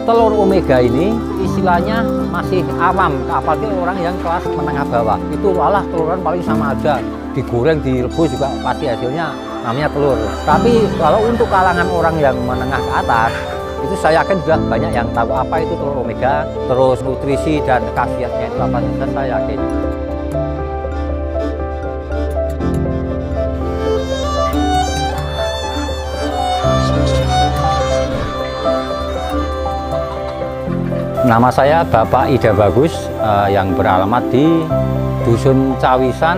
telur omega ini istilahnya masih awam, apalagi orang yang kelas menengah bawah. Itu alah teluran paling sama aja, digoreng, direbus juga pasti hasilnya namanya telur. Tapi kalau untuk kalangan orang yang menengah ke atas, itu saya yakin sudah banyak yang tahu apa itu telur omega, terus nutrisi dan khasiatnya itu apa saja, saya yakin. Nama saya Bapak Ida Bagus yang beralamat di Dusun Cawisan,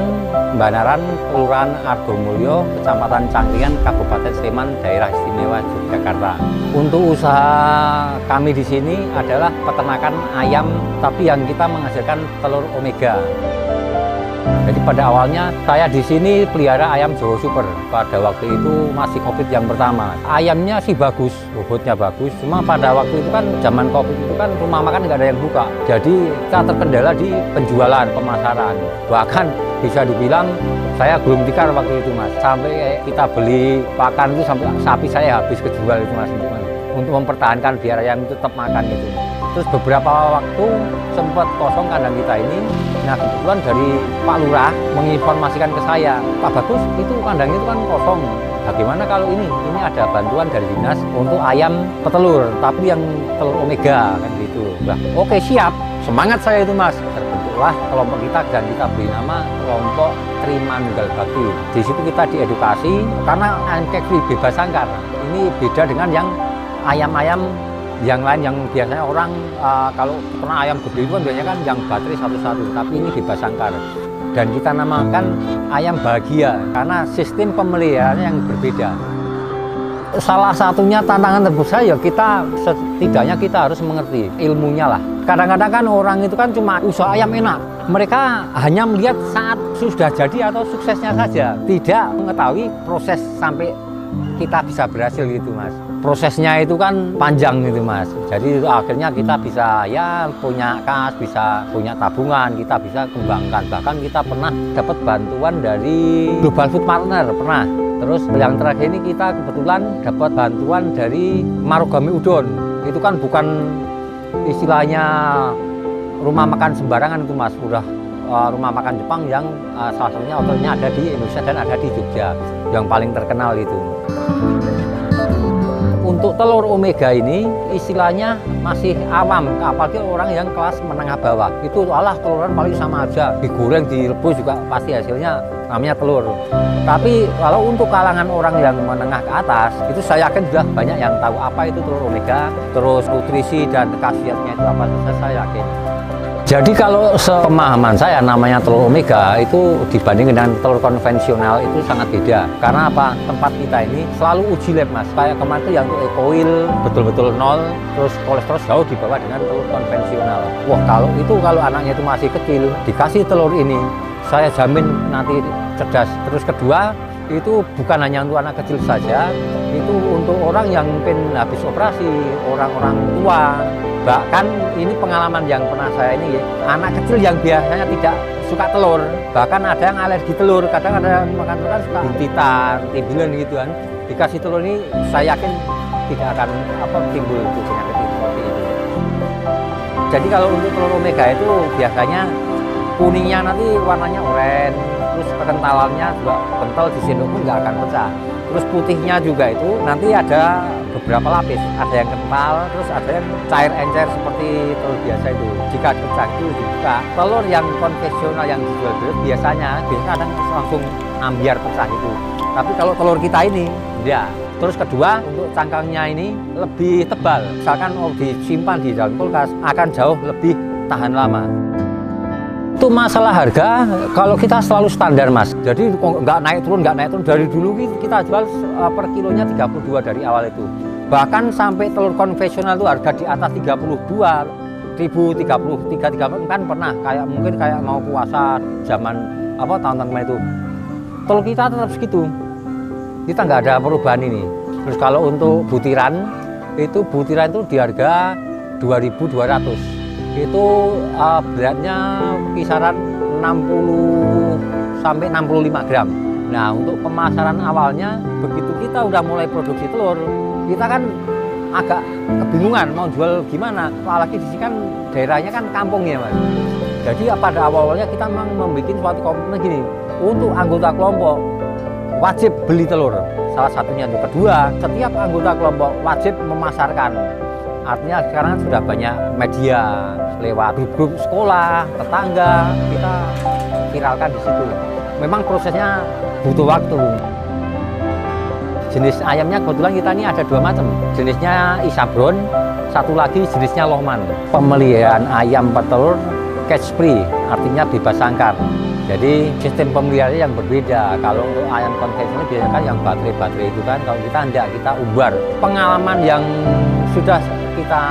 Banaran, Kelurahan Argomulyo, Kecamatan Cangkringan, Kabupaten Sleman, Daerah Istimewa Yogyakarta. Untuk usaha kami di sini adalah peternakan ayam, tapi yang kita menghasilkan telur omega. Jadi pada awalnya saya di sini pelihara ayam Jawa Super. Pada waktu itu masih COVID yang pertama. Ayamnya sih bagus, bobotnya bagus. Cuma pada waktu itu kan zaman COVID itu kan rumah makan nggak ada yang buka. Jadi kita terkendala di penjualan, pemasaran. Bahkan bisa dibilang saya gulung tikar waktu itu mas. Sampai kita beli pakan itu sampai sapi saya habis kejual itu mas. Untuk mempertahankan biar ayam itu tetap makan gitu. Terus beberapa waktu sempat kosong kandang kita ini. Nah kebetulan dari Pak Lurah menginformasikan ke saya, Pak Bagus itu kandang itu kan kosong. Bagaimana kalau ini ada bantuan dari dinas untuk ayam petelur, tapi yang telur omega kan gitu. Nah, oke siap, semangat saya itu mas. Terbentuklah kelompok kita dan kita beri nama kelompok Trimanunggal Bakti. Di situ kita diedukasi karena ayam kekri bebas sangkar. Ini beda dengan yang ayam-ayam yang lain yang biasanya orang kalau pernah ayam gede itu kan biasanya kan yang baterai satu-satu, tapi ini bebas sangkar. Dan kita namakan ayam bahagia karena sistem pemeliharaannya yang berbeda. Salah satunya tantangan terbesar ya kita setidaknya kita harus mengerti ilmunya lah. Kadang-kadang kan orang itu kan cuma usaha ayam enak. Mereka hanya melihat saat sudah jadi atau suksesnya saja, tidak mengetahui proses sampai kita bisa berhasil gitu mas. Prosesnya itu kan panjang gitu mas. Jadi akhirnya kita bisa ya punya kas, bisa punya tabungan, kita bisa kembangkan. Bahkan kita pernah dapat bantuan dari Global Food Partner, pernah. Terus yang terakhir ini kita kebetulan dapat bantuan dari Marugame Udon. Itu kan bukan istilahnya rumah makan sembarangan itu mas. Udah rumah makan Jepang yang salah satunya outletnya ada di Indonesia dan ada di Jogja. Yang paling terkenal itu. Untuk telur omega ini istilahnya masih awam, apalagi orang yang kelas menengah bawah. Itu alah teluran paling sama aja, digoreng, direbus juga pasti hasilnya namanya telur. Tapi kalau untuk kalangan orang yang menengah ke atas, itu saya yakin sudah banyak yang tahu apa itu telur omega, terus nutrisi dan khasiatnya itu apa saja, saya yakin. Jadi kalau sepemahaman saya namanya telur omega itu dibanding dengan telur konvensional itu sangat beda. Karena apa? Tempat kita ini selalu uji lab mas. Kayak kemarin itu yang untuk ekoil betul-betul nol, terus kolesterol jauh di bawah dengan telur konvensional. Wah kalau anaknya itu masih kecil, dikasih telur ini, saya jamin nanti cerdas. Terus kedua, itu bukan hanya untuk anak kecil saja, itu untuk orang yang mungkin habis operasi, orang-orang tua. Bahkan ini pengalaman yang pernah saya ini, anak kecil yang biasanya tidak suka telur, bahkan ada yang alergi telur, kadang ada yang makan telur suka bintitan, timbulan gitu kan. Dikasih telur ini saya yakin tidak akan timbul itu penyakit seperti itu. Jadi kalau untuk telur omega itu biasanya kuningnya nanti warnanya oranye, terus kekentalannya juga kental, di sendok pun nggak akan pecah. Terus putihnya juga itu nanti ada beberapa lapis, ada yang kental, terus ada yang cair encer seperti telur biasa itu. Jika pecah itu dibuka, telur yang konvensional yang dijual biasanya kadang langsung ambiar pecah itu. Tapi kalau telur kita ini, enggak. Terus kedua, untuk cangkangnya ini lebih tebal. Misalkan disimpan di dalam kulkas, akan jauh lebih tahan lama. Itu masalah harga, kalau kita selalu standar mas. Jadi nggak naik turun. Dari dulu kita jual per kilonya 32 dari awal itu. Bahkan sampai telur konvensional itu harga di atas 32.000, kan pernah. Mungkin mau puasa zaman tahun-tahun kemarin itu. Telur kita tetap segitu. Kita nggak ada perubahan ini. Terus kalau untuk butiran itu di harga 2.200. Itu beratnya kisaran 60 sampai 65 gram. Nah untuk pemasaran awalnya begitu kita udah mulai produksi telur, kita kan agak kebingungan mau jual gimana, apalagi di sini kan daerahnya kan kampung ya Mas. Jadi pada awalnya kita memang membuat suatu komitmen gini, untuk anggota kelompok wajib beli telur, salah satunya itu. Kedua, setiap anggota kelompok wajib memasarkan. Artinya sekarang sudah banyak media lewat grup-grup sekolah, tetangga, kita viralkan di situ. Memang prosesnya butuh waktu. Jenis ayamnya kebetulan kita ini ada 2 macam. Jenisnya Isabron, satu lagi jenisnya Lohman. Pemeliharaan ayam petelur cage free, artinya bebas sangkar. Jadi sistem pemeliharaannya yang berbeda. Kalau untuk ayam konvensional biasanya kan yang baterai itu kan, kalau kita enggak, kita umbar. Pengalaman yang sudah kita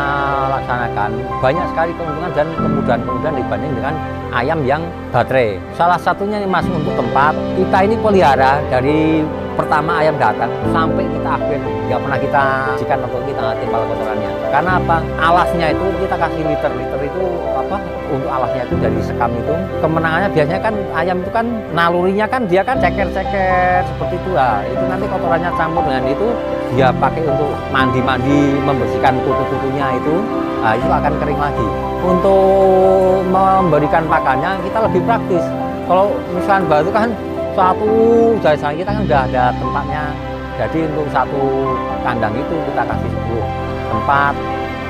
laksanakan banyak sekali keuntungan dan kemudahan dibanding dengan ayam yang baterai. Salah satunya nih Mas, untuk tempat kita ini pelihara dari pertama ayam datang sampai kita akhir nggak pernah kita jadikan untuk kita timbal kotorannya. Karena apa? Alasnya itu kita kasih liter itu apa? Untuk alasnya itu dari sekam itu. Kemenangannya biasanya kan ayam itu kan nalurinya kan dia kan ceker-ceker seperti itu lah. Itu nanti kotorannya campur dengan itu dia pakai untuk mandi-mandi, membersihkan kutu-kutunya itu. Nah, itu akan kering lagi. Untuk memberikan pakannya kita lebih praktis. Kalau misalkan batu kan satu jasa kita kan udah ada tempatnya. Jadi untuk satu kandang itu kita kasih 10 tempat.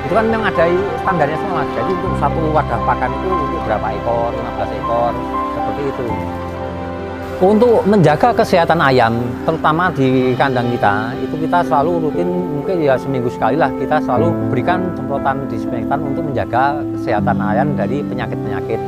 Itu kan memang ada standarnya semua. Jadi untuk satu wadah pakan itu untuk berapa ekor, 15 ekor, seperti itu. Untuk menjaga kesehatan ayam, terutama di kandang kita, itu kita selalu rutin, mungkin ya seminggu sekali lah, kita selalu berikan semprotan disinfektan untuk menjaga kesehatan ayam dari penyakit-penyakit.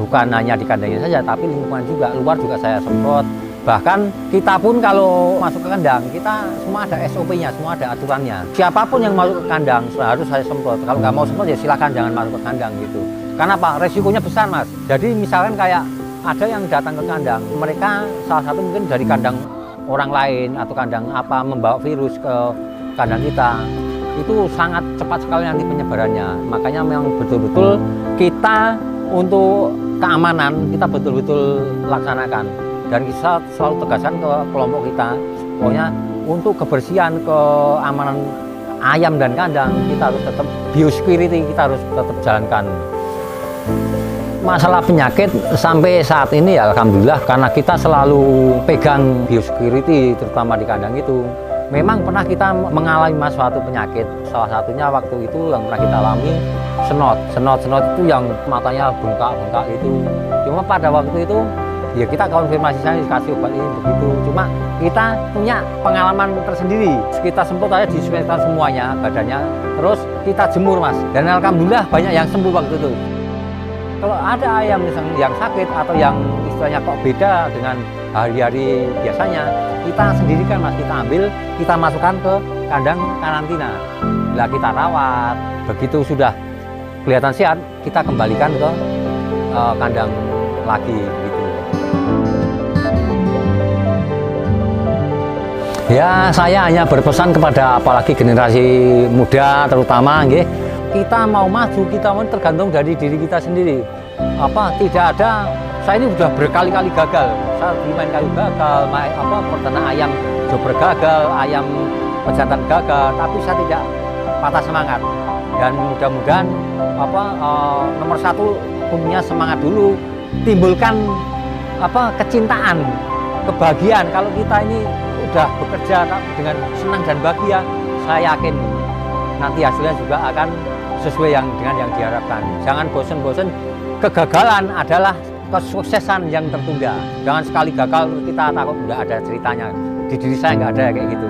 Bukan hanya di kandangnya saja, tapi lingkungan juga, luar juga saya semprot. Bahkan kita pun kalau masuk ke kandang, kita semua ada SOP-nya, semua ada aturannya. Siapapun yang masuk ke kandang harus saya semprot. Kalau nggak mau semprot ya silakan jangan masuk ke kandang gitu. Karena apa? Resikonya besar Mas. Jadi misalkan kayak ada yang datang ke kandang, mereka salah satu mungkin dari kandang orang lain atau kandang apa membawa virus ke kandang kita. Itu sangat cepat sekali nanti penyebarannya. Makanya memang betul-betul kita untuk keamanan kita betul-betul laksanakan. Dan kita selalu tegaskan ke kelompok kita, pokoknya untuk kebersihan, keamanan ayam dan kandang, kita harus tetap biosecurity, kita harus tetap jalankan. Masalah penyakit sampai saat ini ya alhamdulillah, karena kita selalu pegang biosecurity, terutama di kandang itu. Memang pernah kita mengalami suatu penyakit, salah satunya waktu itu yang pernah kita alami senot itu yang matanya bengkak-bengkak itu. Cuma pada waktu itu ya kita konfirmasi, saya dikasih obat ini begitu. Cuma kita punya pengalaman tersendiri. Kita semprot aja disinfektan semuanya badannya, terus kita jemur Mas. Dan alhamdulillah banyak yang sembuh waktu itu. Kalau ada ayam misalnya yang sakit atau yang istilahnya kok beda dengan hari-hari biasanya, kita sendirikan Mas, kita ambil, kita masukkan ke kandang karantina. Bila kita rawat, begitu sudah kelihatan sehat, kita kembalikan ke kandang lagi gitu. Ya, saya hanya berpesan kepada apalagi generasi muda terutama nggih, kita mau maju, kita mau tergantung dari diri kita sendiri. Tidak ada, saya ini sudah berkali-kali gagal. Saya main kayu gagal, peternak ayam jober gagal, ayam pejantan gagal, tapi saya tidak patah semangat. Dan mudah-mudahan nomor satu punya semangat dulu, timbulkan kecintaan, kebahagiaan. Kalau kita ini udah bekerja dengan senang dan bahagia, saya yakin nanti hasilnya juga akan sesuai dengan yang diharapkan. Jangan bosan-bosan, kegagalan adalah kesuksesan yang tertunda. Jangan sekali gagal kita takut nggak ada ceritanya. Di diri saya nggak ada kayak gitu.